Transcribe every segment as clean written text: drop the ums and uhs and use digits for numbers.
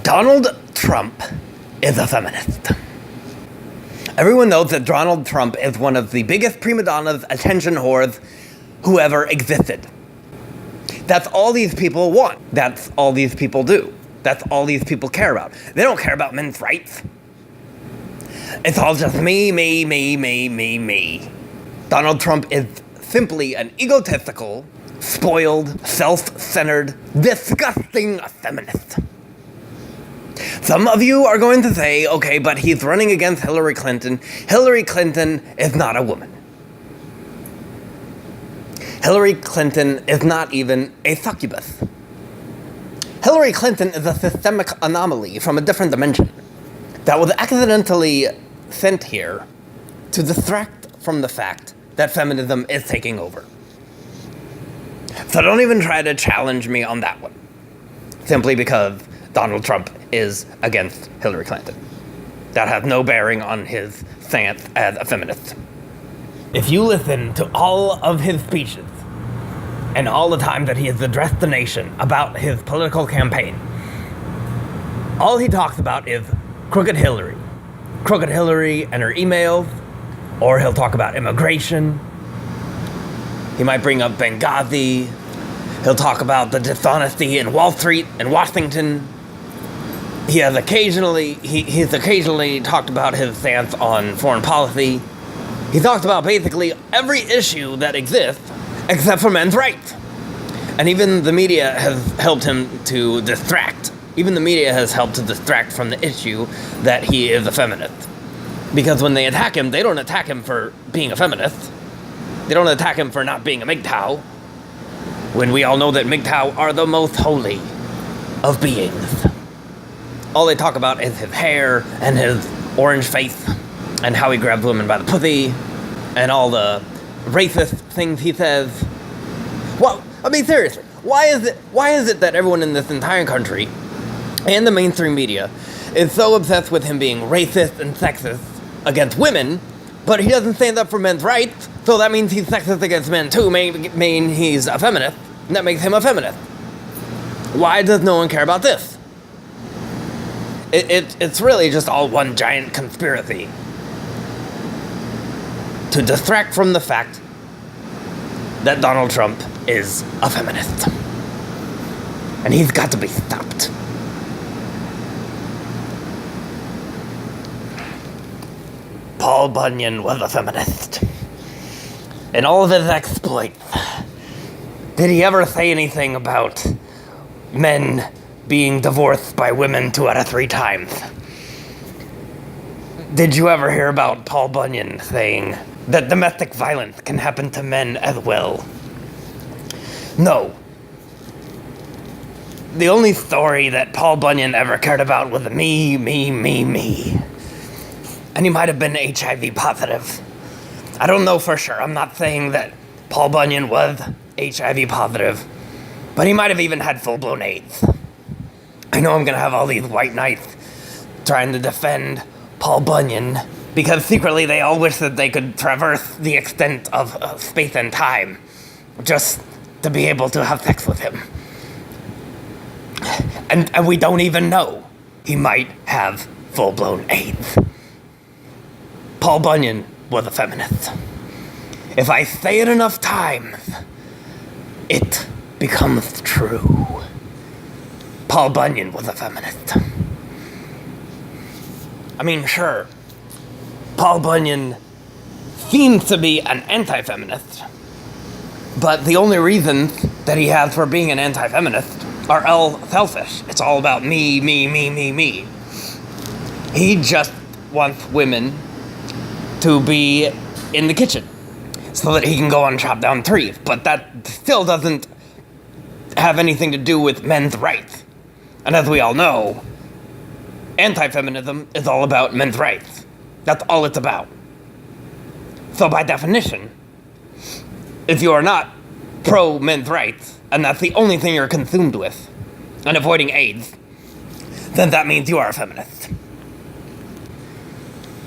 Donald Trump is a feminist. Everyone knows that Donald Trump is one of the biggest prima donnas, attention whores who ever existed. That's all these people want. That's all these people do. That's all these people care about. They don't care about men's rights. It's all just me, me, me, me, me, me. Donald Trump is simply an egotistical, spoiled, self-centered, disgusting feminist. Some of you are going to say, okay, but he's running against Hillary Clinton. Hillary Clinton is not a woman. Hillary Clinton is not even a succubus. Hillary Clinton is a systemic anomaly from a different dimension that was accidentally sent here to distract from the fact that feminism is taking over. So don't even try to challenge me on that one, simply because Donald Trump is against Hillary Clinton. That has no bearing on his stance as a feminist. If you listen to all of his speeches and all the time that he has addressed the nation about his political campaign, all he talks about is crooked Hillary and her emails, or he'll talk about immigration. He might bring up Benghazi. He'll talk about the dishonesty in Wall Street and Washington. He's occasionally talked about his stance on foreign policy. He talks about basically every issue that exists except for men's rights. And even the media has helped him to distract. Even the media has helped to distract from the issue that he is a feminist. Because when they attack him, they don't attack him for being a feminist. They don't attack him for not being a MGTOW. When we all know that MGTOW are the most holy of beings. All they talk about is his hair and his orange face and how he grabs women by the pussy and all the racist things he says. Well, I mean, seriously, why is it that everyone in this entire country and the mainstream media is so obsessed with him being racist and sexist against women, but he doesn't stand up for men's rights, so that means he's sexist against men too, mean he's a feminist, and that makes him a feminist. Why does no one care about this? It's really just all one giant conspiracy to distract from the fact that Donald Trump is a feminist. And he's got to be stopped. Paul Bunyan was a feminist. In all of his exploits, did he ever say anything about men being divorced by women 2 out of 3 times? Did you ever hear about Paul Bunyan saying that domestic violence can happen to men as well? No. The only story that Paul Bunyan ever cared about was me. And he might have been HIV positive. I don't know for sure. I'm not saying that Paul Bunyan was HIV positive, but he might have even had full-blown AIDS. I know I'm gonna have all these white knights trying to defend Paul Bunyan because secretly they all wish that they could traverse the extent of space and time just to be able to have sex with him. And we don't even know. He might have full-blown AIDS. Paul Bunyan was a feminist. If I say it enough times, it becomes true. Paul Bunyan was a feminist. I mean, sure, Paul Bunyan seems to be an anti-feminist, but the only reasons that he has for being an anti-feminist are all selfish. It's all about me. He just wants women to be in the kitchen so that he can go and chop down trees, but that still doesn't have anything to do with men's rights. And as we all know, anti-feminism is all about men's rights. That's all it's about. So by definition, if you are not pro-men's rights, and that's the only thing you're consumed with, and avoiding AIDS, then that means you are a feminist.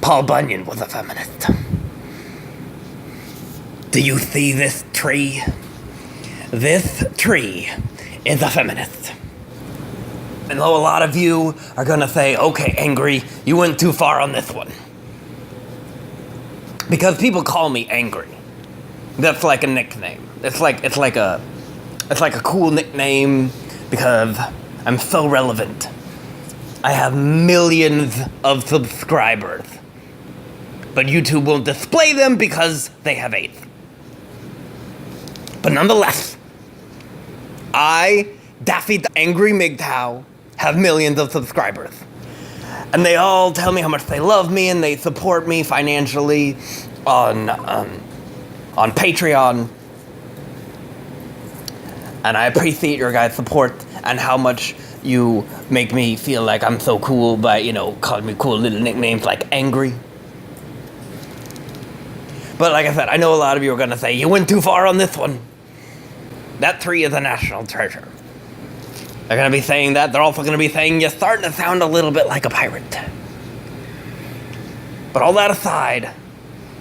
Paul Bunyan was a feminist. Do you see this tree? This tree is a feminist. I know a lot of you are gonna say, okay, Angry, you went too far on this one. Because people call me Angry. That's like a nickname. It's like a cool nickname because I'm so relevant. I have millions of subscribers. But YouTube won't display them because they have AIDS. But nonetheless, I, Daffy the Angry MGTOW, have millions of subscribers. And they all tell me how much they love me and they support me financially on Patreon. And I appreciate your guys' support and how much you make me feel like I'm so cool by, calling me cool little nicknames like Angry. But like I said, I know a lot of you are going to say, you went too far on this one. That tree is a national treasure. They're going to be saying that. They're also going to be saying you're starting to sound a little bit like a pirate. But all that aside,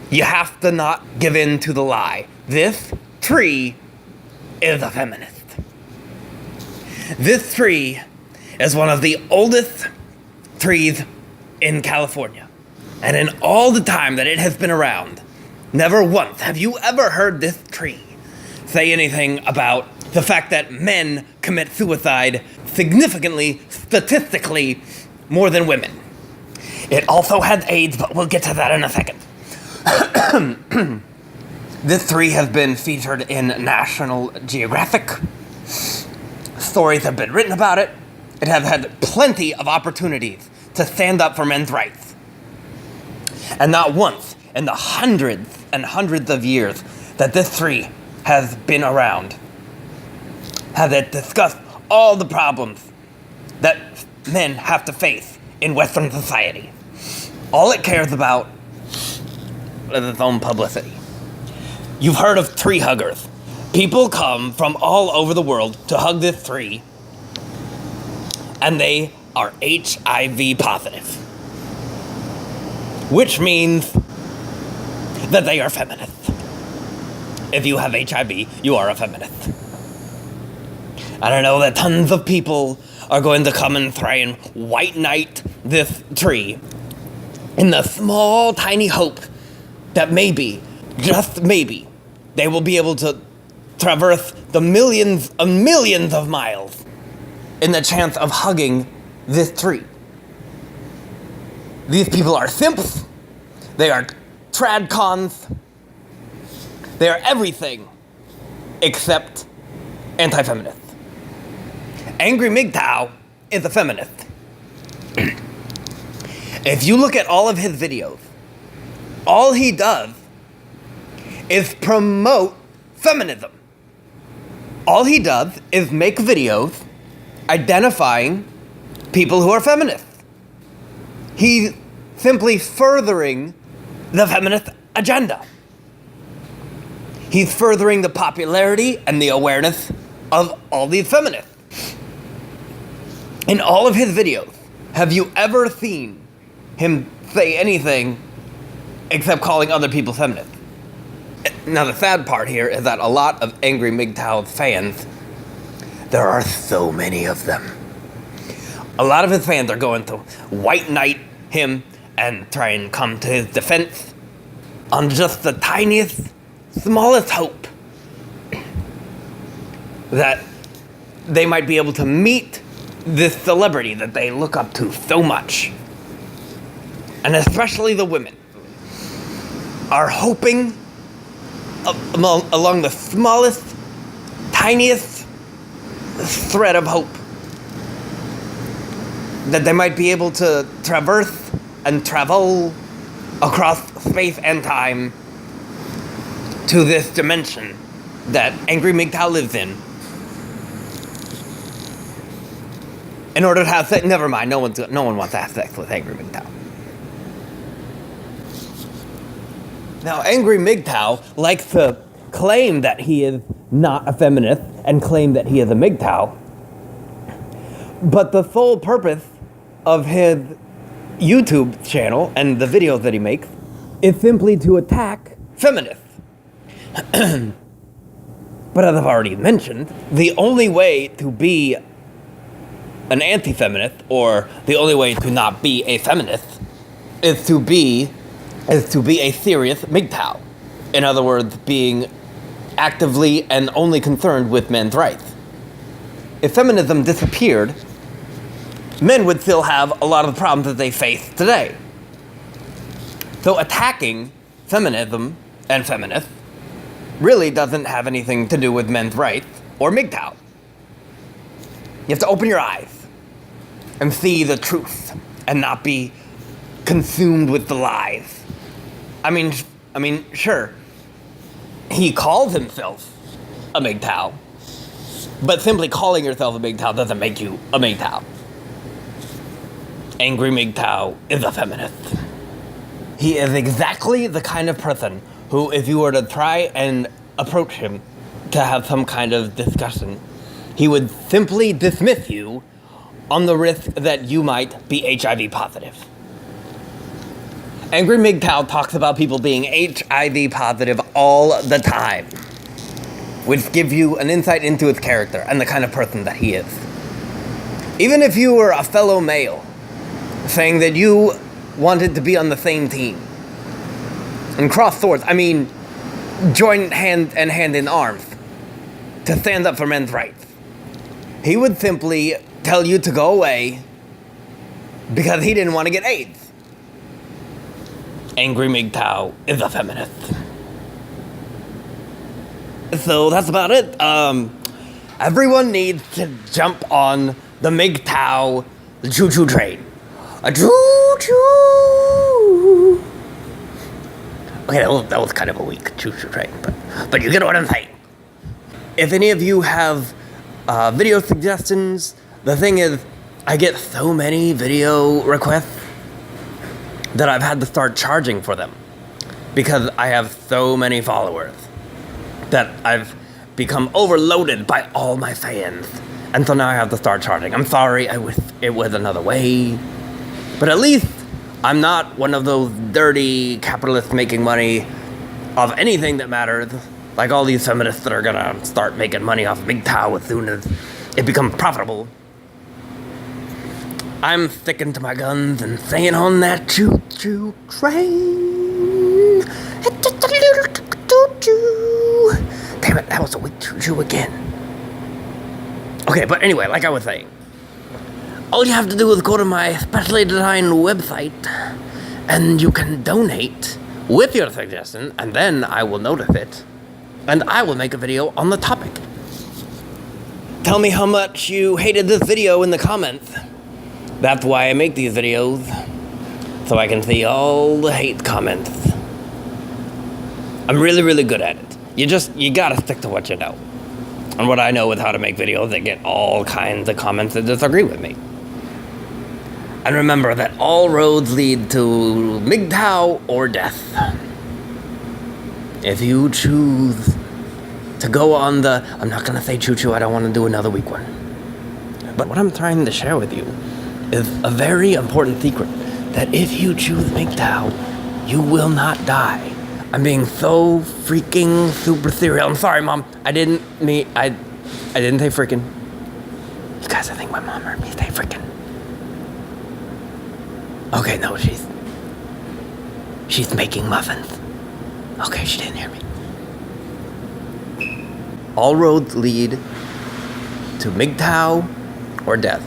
you have to not give in to the lie. This tree is a feminist. This tree is one of the oldest trees in California. And in all the time that it has been around, never once have you ever heard this tree say anything about the fact that men commit suicide significantly, statistically, more than women. It also has AIDS, but we'll get to that in a second. This tree has been featured in National Geographic. Stories have been written about it. It has had plenty of opportunities to stand up for men's rights. And not once in the hundreds and hundreds of years that this tree has been around has it discussed all the problems that men have to face in Western society. All it cares about is its own publicity. You've heard of tree huggers. People come from all over the world to hug this tree, and they are HIV positive, which means that they are feminists. If you have HIV, you are a feminist. And I know that tons of people are going to come and try and white knight this tree in the small, tiny hope that maybe, just maybe, they will be able to traverse the millions of miles in the chance of hugging this tree. These people are simps. They are tradcons. They are everything except anti-feminists. Angry MGTOW is a feminist. If you look at all of his videos, all he does is promote feminism. All he does is make videos identifying people who are feminists. He's simply furthering the feminist agenda. He's furthering the popularity and the awareness of all these feminists. In all of his videos, have you ever seen him say anything except calling other people feminists? Now, the sad part here is that a lot of Angry MGTOW fans, there are so many of them. A lot of his fans are going to white knight him and try and come to his defense on just the tiniest, smallest hope that they might be able to meet this celebrity that they look up to so much. And especially the women are hoping along the smallest, tiniest thread of hope that they might be able to traverse and travel across space and time to this dimension that Angry MGTOW lives in order to have sex. Never mind, no one wants to have sex with Angry MGTOW. Now, Angry MGTOW likes to claim that he is not a feminist and claim that he is a MGTOW, but the sole purpose of his YouTube channel and the videos that he makes is simply to attack feminists. But as I've already mentioned, the only way to be an anti-feminist, or the only way to not be a feminist, is to be a serious MGTOW. In other words, being actively and only concerned with men's rights. If feminism disappeared, men would still have a lot of the problems that they face today. So attacking feminism and feminists really doesn't have anything to do with men's rights or MGTOW. You have to open your eyes and see the truth and not be consumed with the lies. I mean, sure, he calls himself a MGTOW, but simply calling yourself a MGTOW doesn't make you a MGTOW. Angry MGTOW is a feminist. He is exactly the kind of person who, if you were to try and approach him to have some kind of discussion, he would simply dismiss you on the risk that you might be HIV positive. Angry MGTOW talks about people being HIV positive all the time, which gives you an insight into his character and the kind of person that he is. Even if you were a fellow male, saying that you wanted to be on the same team and cross swords, join hand in arms to stand up for men's rights, he would simply tell you to go away because he didn't want to get AIDS. Angry MGTOW is a feminist. So that's about it. Everyone needs to jump on the MGTOW choo-choo train. A choo-choo. Okay, that was kind of a weak choo-choo train, but you get what I'm saying. If any of you have video suggestions, the thing is, I get so many video requests that I've had to start charging for them because I have so many followers that I've become overloaded by all my fans. And so now I have to start charging. I'm sorry, I wish it was another way. But at least I'm not one of those dirty capitalists making money off anything that matters, like all these feminists that are gonna start making money off MGTOW as soon as it becomes profitable. I'm sticking to my guns and staying on that choo-choo train. It's just a little choo-choo. Damn it, that was a weak choo-choo again. Okay, but anyway, like I was saying, all you have to do is go to my specially designed website and you can donate with your suggestion, and then I will notice it and I will make a video on the topic. Tell me how much you hated this video in the comments. That's why I make these videos, so I can see all the hate comments. I'm really, really good at it. You gotta stick to what you know. And what I know is how to make videos that get all kinds of comments that disagree with me. And remember that all roads lead to MGTOW or death. If you choose to go on the... I'm not gonna say choo-choo, I don't want to do another weak one. But what I'm trying to share with you is a very important secret, that if you choose MGTOW, you will not die. I'm being so freaking super serious. I'm sorry, Mom. I didn't say freaking. You guys, I think my mom heard me say freaking. Okay, no, she's making muffins. Okay, she didn't hear me. All roads lead to MGTOW or death.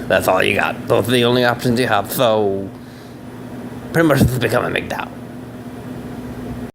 That's all you got. Those are the only options you have. So, pretty much just become a MGTOW.